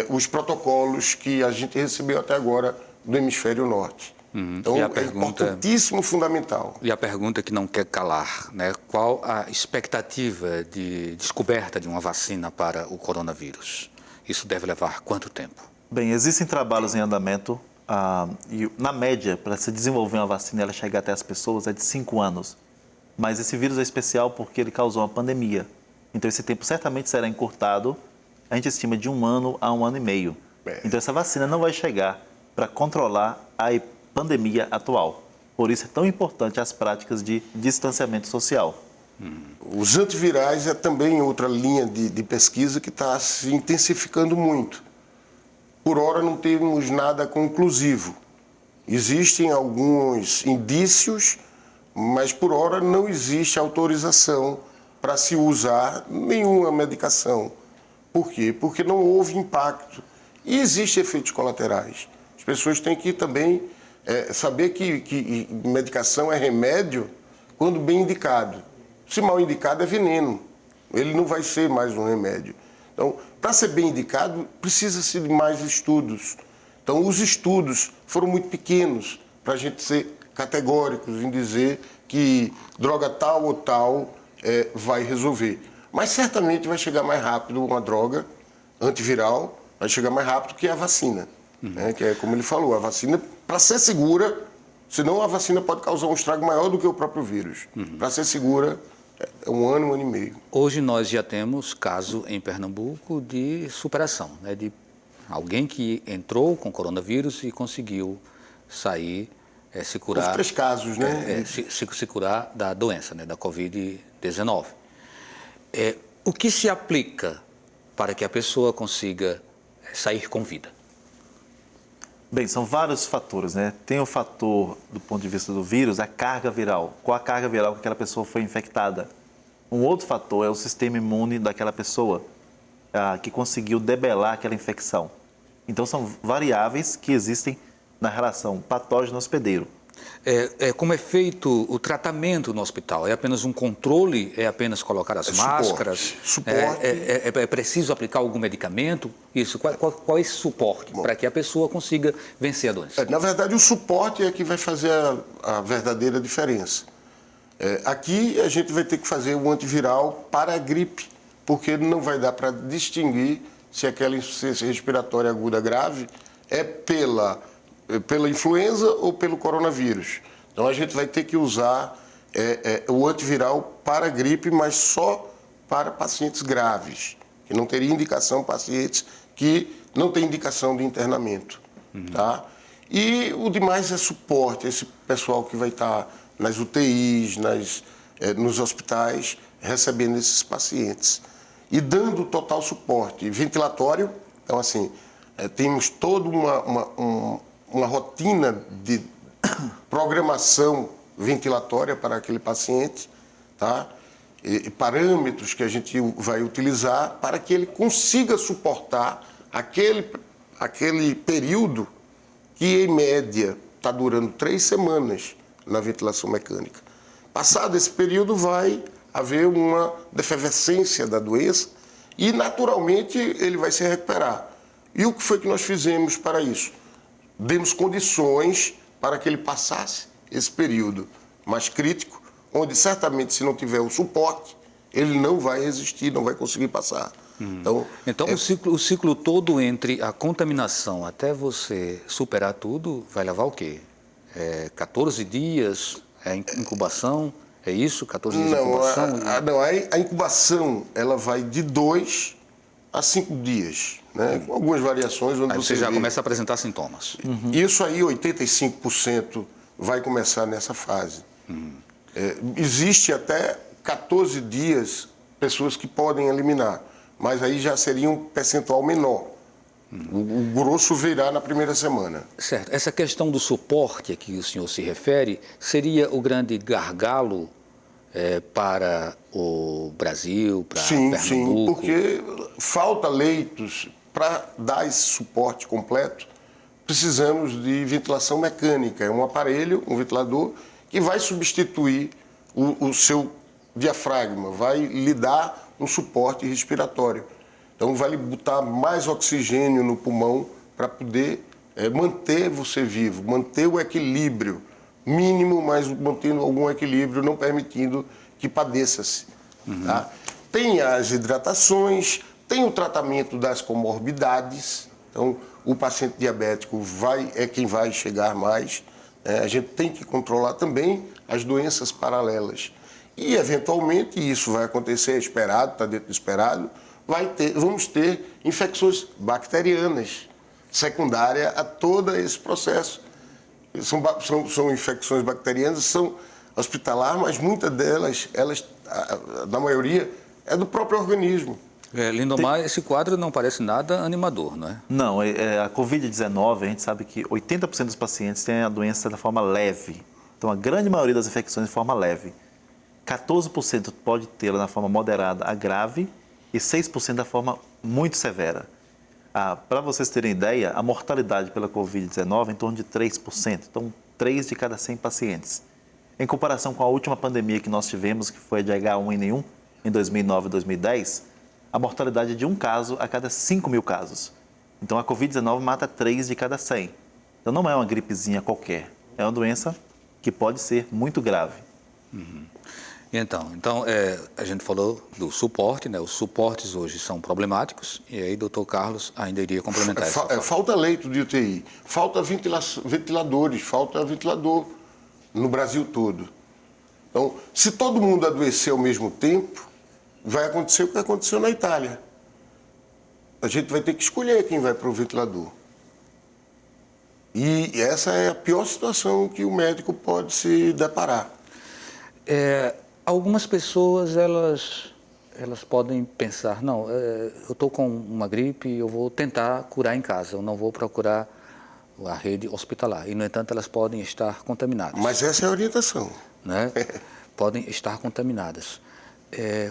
S3: os protocolos que a gente recebeu até agora do hemisfério norte. Então, é importantíssimo, fundamental.
S1: E a pergunta que não quer calar, né? Qual a expectativa de descoberta de uma vacina para o coronavírus? Isso deve levar quanto tempo?
S2: Bem, existem trabalhos em andamento e, na média, para se desenvolver uma vacina e ela chegar até as pessoas é de 5 anos. Mas esse vírus é especial porque ele causou uma pandemia. Então, esse tempo certamente será encurtado. A gente estima de 1 ano a 1 ano e meio. Então, essa vacina não vai chegar para controlar a pandemia atual. Por isso é tão importante as práticas de distanciamento social.
S3: Os antivirais é também outra linha de pesquisa que está se intensificando muito. Por hora não temos nada conclusivo. Existem alguns indícios, mas por hora não existe autorização para se usar nenhuma medicação. Por quê? Porque não houve impacto E existem efeitos colaterais. As pessoas têm que também saber que medicação é remédio quando bem indicado. Se mal indicado, é veneno. Ele não vai ser mais um remédio. Então, para ser bem indicado, precisa-se de mais estudos. Então, os estudos foram muito pequenos para a gente ser categóricos em dizer que droga tal ou tal vai resolver. Mas certamente vai chegar mais rápido uma droga antiviral, vai chegar mais rápido que a vacina. Né? Que é como ele falou, a vacina, para ser segura, senão a vacina pode causar um estrago maior do que o próprio vírus. Para ser segura, é um ano e meio.
S1: Hoje nós já temos caso em Pernambuco de superação, né? De alguém que entrou com coronavírus e conseguiu sair, se curar.
S3: Houve 3 casos, né?
S1: Se curar da doença, né? Da Covid-19. O que se aplica para que a pessoa consiga sair com vida?
S2: Bem, são vários fatores, né? Tem o fator, do ponto de vista do vírus, a carga viral. Qual a carga viral que aquela pessoa foi infectada? Um outro fator é o sistema imune daquela pessoa, que conseguiu debelar aquela infecção. Então, são variáveis que existem na relação patógeno-hospedeiro.
S1: Como é feito o tratamento no hospital? É apenas um controle? É apenas colocar as máscaras?
S3: Suporte.
S1: É preciso aplicar algum medicamento? Isso. Qual é esse suporte para que a pessoa consiga vencer a doença?
S3: Na verdade, o suporte é que vai fazer a verdadeira diferença. Aqui a gente vai ter que fazer um antiviral para a gripe, porque não vai dar para distinguir se aquela insuficiência respiratória aguda grave é pela influenza ou pelo coronavírus. Então a gente vai ter que usar o antiviral para a gripe, mas só para pacientes graves, que não teria indicação, pacientes que não têm indicação de internamento. Tá? E o demais é suporte, esse pessoal que vai estar nas UTIs, nos hospitais, recebendo esses pacientes. E dando total suporte. Ventilatório, então assim, temos toda uma rotina de programação ventilatória para aquele paciente, tá? E parâmetros que a gente vai utilizar para que ele consiga suportar aquele período que, em média, está durando 3 semanas na ventilação mecânica. Passado esse período, vai haver uma defervescência da doença e, naturalmente, ele vai se recuperar. E o que foi que nós fizemos para isso? Demos condições para que ele passasse esse período mais crítico, onde certamente, se não tiver o suporte, ele não vai resistir, não vai conseguir passar.
S1: Então o ciclo todo entre a contaminação até você superar tudo vai levar o quê? 14 dias? Incubação? É isso? 14 dias de incubação?
S3: A incubação ela vai de 2 a 5 dias. Né? Com algumas variações. Onde
S1: aí você já começa a apresentar sintomas.
S3: Isso aí, 85% vai começar nessa fase. Existe até 14 dias pessoas que podem eliminar, mas aí já seria um percentual menor. O grosso virá na primeira semana.
S1: Certo. Essa questão do suporte a que o senhor se refere seria o grande gargalo para o Brasil, para Pernambuco?
S3: Sim, porque falta leitos. Para dar esse suporte completo, precisamos de ventilação mecânica. É um aparelho, um ventilador, que vai substituir o seu diafragma, vai lhe dar um suporte respiratório. Então, vai lhe botar mais oxigênio no pulmão para poder manter você vivo, manter o equilíbrio mínimo, mas mantendo algum equilíbrio, não permitindo que padeça-se. Tá? Tem as hidratações, tem o tratamento das comorbidades. Então, o paciente diabético é quem vai chegar mais. A gente tem que controlar também as doenças paralelas. E, eventualmente, isso vai acontecer, é esperado, está dentro do esperado, vamos ter infecções bacterianas secundárias a todo esse processo. São infecções bacterianas, são hospitalar, mas muitas delas, na maioria, é do próprio organismo.
S1: Lindomar, esse quadro não parece nada animador, não é?
S2: Não, a Covid-19, a gente sabe que 80% dos pacientes têm a doença da forma leve. Então, a grande maioria das infecções de forma leve. 14% pode tê-la na forma moderada a grave e 6% da forma muito severa. Para vocês terem ideia, a mortalidade pela Covid-19 é em torno de 3%. Então, 3 de cada 100 pacientes. Em comparação com a última pandemia que nós tivemos, que foi a de H1N1, em 2009 e 2010, a mortalidade é de um caso a cada 5 mil casos. Então, a Covid-19 mata 3 de cada 100. Então, não é uma gripezinha qualquer. É uma doença que pode ser muito grave.
S1: Então, a gente falou do suporte, né? Os suportes hoje são problemáticos, e aí o doutor Carlos ainda iria complementar isso.
S3: Falta leito de UTI, falta ventiladores, falta ventilador no Brasil todo. Então, se todo mundo adoecer ao mesmo tempo, vai acontecer o que aconteceu na Itália. A gente vai ter que escolher quem vai para o ventilador. E essa é a pior situação que o médico pode se deparar.
S1: Algumas pessoas, elas podem pensar, não, eu estou com uma gripe, eu vou tentar curar em casa, eu não vou procurar a rede hospitalar. E, no entanto, elas podem estar contaminadas.
S3: Mas essa é a orientação.
S1: Né? Podem estar contaminadas.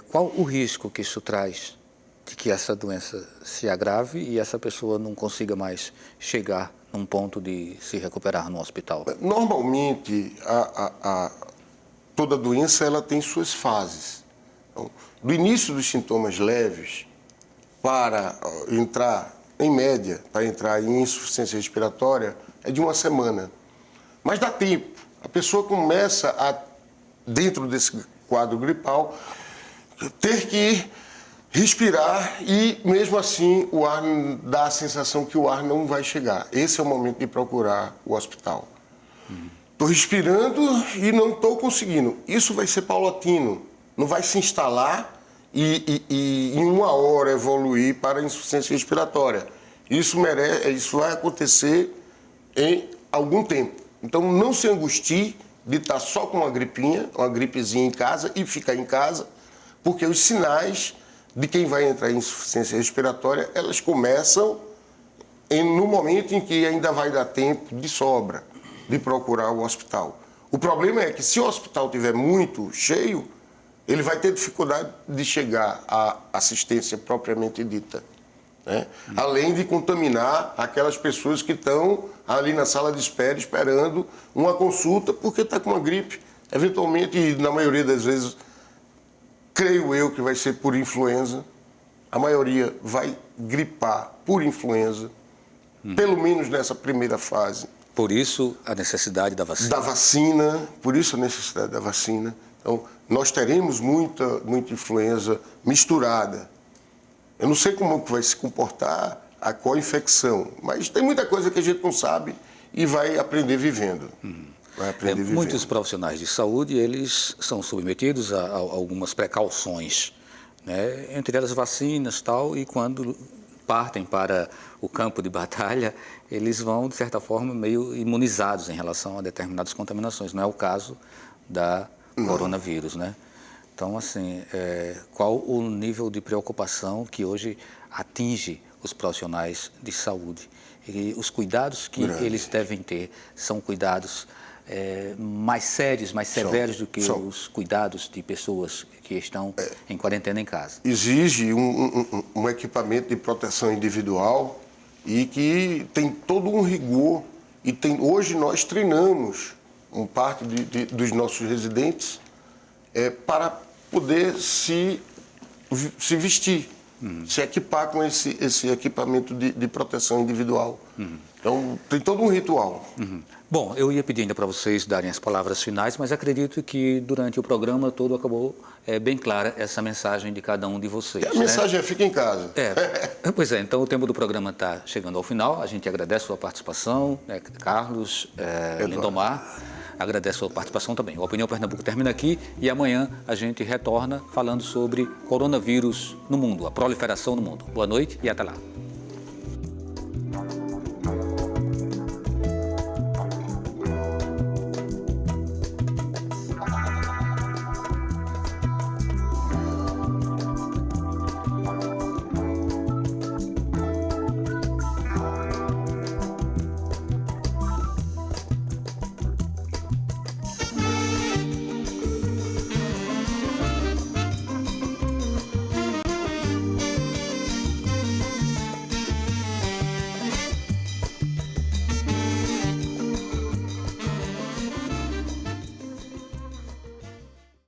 S1: Qual o risco que isso traz de que essa doença se agrave e essa pessoa não consiga mais chegar num ponto de se recuperar no hospital?
S3: Normalmente, toda doença ela tem suas fases. Então, do início dos sintomas leves, para entrar, em média, para entrar em insuficiência respiratória, é de 1 semana. Mas dá tempo. A pessoa começa dentro desse quadro gripal, ter que respirar e, mesmo assim, o ar dá a sensação que o ar não vai chegar. Esse é o momento de procurar o hospital. Estou respirando e não estou conseguindo. Isso vai ser paulatino. Não vai se instalar e em 1 hora evoluir para a insuficiência respiratória. Isso vai acontecer em algum tempo. Então, não se angustie de estar só com uma gripezinha em casa e ficar em casa, porque os sinais de quem vai entrar em insuficiência respiratória, elas começam no momento em que ainda vai dar tempo de sobra de procurar o hospital. O problema é que se o hospital estiver muito cheio, ele vai ter dificuldade de chegar à assistência propriamente dita, né? Além de contaminar aquelas pessoas que estão ali na sala de espera esperando uma consulta porque está com uma gripe. Eventualmente, e na maioria das vezes, creio eu que vai ser por influenza. A maioria vai gripar por influenza, pelo menos nessa primeira fase.
S1: Por isso, a necessidade da vacina.
S3: Por isso a necessidade da vacina. Então, nós teremos muita influenza misturada. Eu não sei como que vai se comportar a co-infecção, mas tem muita coisa que a gente não sabe e vai aprender vivendo.
S1: Muitos profissionais de saúde, eles são submetidos a algumas precauções, né? Entre elas vacinas tal, e quando partem para o campo de batalha, eles vão, de certa forma, meio imunizados em relação a determinadas contaminações. Não é o caso da coronavírus, né? Então, assim, qual o nível de preocupação que hoje atinge os profissionais de saúde? E os cuidados que eles devem ter são cuidados mais sérios, mais severos do que os cuidados de pessoas que estão em quarentena em casa.
S3: Exige um equipamento de proteção individual e que tem todo um rigor. E hoje nós treinamos parte dos nossos residentes para poder se vestir, se equipar com esse equipamento de proteção individual. Então, tem todo um ritual.
S1: Bom, eu ia pedir ainda para vocês darem as palavras finais, mas acredito que durante o programa todo acabou bem clara essa mensagem de cada um de vocês.
S3: A mensagem é: fica em casa.
S1: Pois é, então o tempo do programa está chegando ao final. A gente agradece a sua participação, Carlos, Lindomar. Agradeço a sua participação também. O Opinião Pernambuco termina aqui e amanhã a gente retorna falando sobre coronavírus no mundo, a proliferação no mundo. Boa noite e até lá.